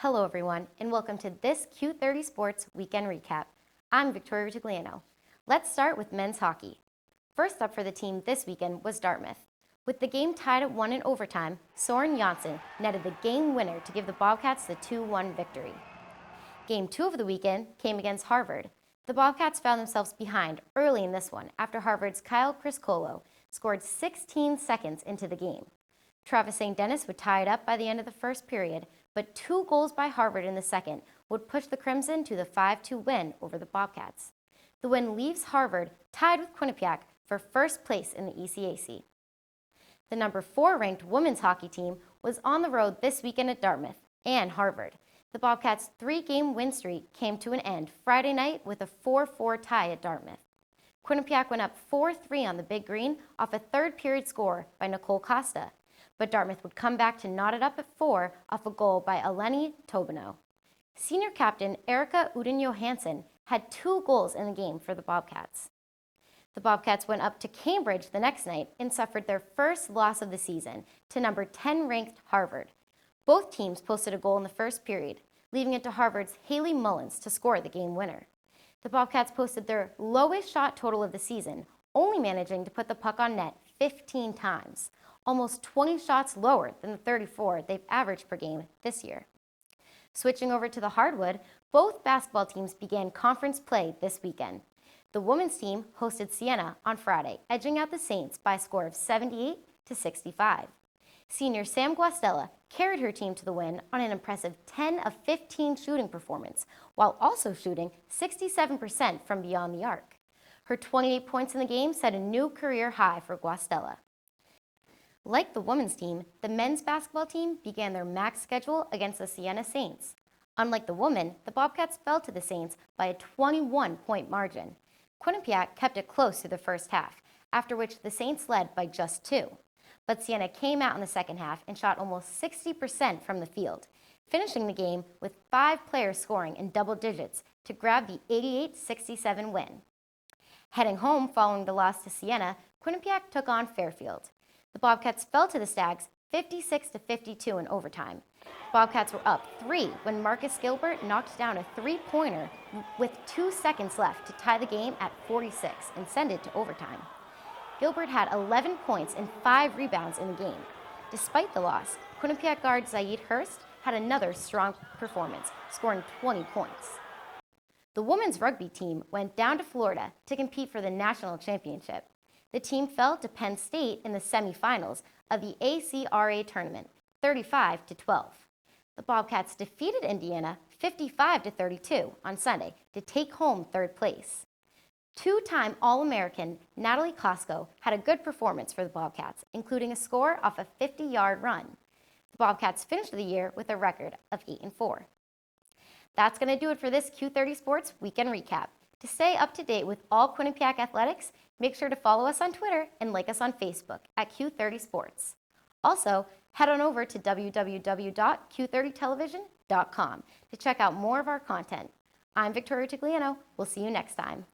Hello everyone, and welcome to this Q30 Sports Weekend Recap. I'm Victoria Rutigliano. Let's start with men's hockey. First up for the team this weekend was Dartmouth. With the game tied at 1 in overtime, Soren Janssen netted the game winner to give the Bobcats the 2-1 victory. Game 2 of the weekend came against Harvard. The Bobcats found themselves behind early in this one after Harvard's Kyle Criscolo scored 16 seconds into the game. Travis St. Dennis would tie it up by the end of the first period, but 2 goals by Harvard in the second would push the Crimson to the 5-2 win over the Bobcats. The win leaves Harvard tied with Quinnipiac for first place in the ECAC. The number 4 ranked women's hockey team was on the road this weekend at Dartmouth and Harvard. The Bobcats' 3-game win streak came to an end Friday night with a 4-4 tie at Dartmouth. Quinnipiac went up 4-3 on the Big Green off a third period score by Nicole Costa, but Dartmouth would come back to knot it up at 4 off a goal by Eleni Tobino. Senior captain Erika Uden-Johansson had 2 goals in the game for the Bobcats. The Bobcats went up to Cambridge the next night and suffered their first loss of the season to number 10 ranked Harvard. Both teams posted a goal in the first period, leaving it to Harvard's Haley Mullins to score the game winner. The Bobcats posted their lowest shot total of the season, only managing to put the puck on net 15 times, almost 20 shots lower than the 34 they've averaged per game this year. Switching over to the hardwood, both basketball teams began conference play this weekend. The women's team hosted Siena on Friday, edging out the Saints by a score of 78-65. Senior Sam Guastella carried her team to the win on an impressive 10 of 15 shooting performance, while also shooting 67% from beyond the arc. Her 28 points in the game set a new career high for Guastella. Like the women's team, the men's basketball team began their max schedule against the Siena Saints. Unlike the women, the Bobcats fell to the Saints by a 21-point margin. Quinnipiac kept it close through the first half, after which the Saints led by just 2. But Siena came out in the second half and shot almost 60% from the field, finishing the game with 5 players scoring in double digits to grab the 88-67 win. Heading home following the loss to Siena, Quinnipiac took on Fairfield. The Bobcats fell to the Stags 56-52 in overtime. Bobcats were up 3 when Marcus Gilbert knocked down a 3-pointer with 2 seconds left to tie the game at 46 and send it to overtime. Gilbert had 11 points and 5 rebounds in the game. Despite the loss, Quinnipiac guard Zaid Hurst had another strong performance, scoring 20 points. The women's rugby team went down to Florida to compete for the national championship. The team fell to Penn State in the semifinals of the ACRA tournament, 35-12. The Bobcats defeated Indiana 55-32 on Sunday to take home 3rd place. 2-time All-American Natalie Costco had a good performance for the Bobcats, including a score off a 50-yard run. The Bobcats finished the year with a record of 8-4. That's going to do it for this Q30 Sports Weekend Recap. To stay up to date with all Quinnipiac athletics, make sure to follow us on Twitter and like us on Facebook at Q30 Sports. Also, head on over to www.q30television.com to check out more of our content. I'm Victoria Rutigliano. We'll see you next time.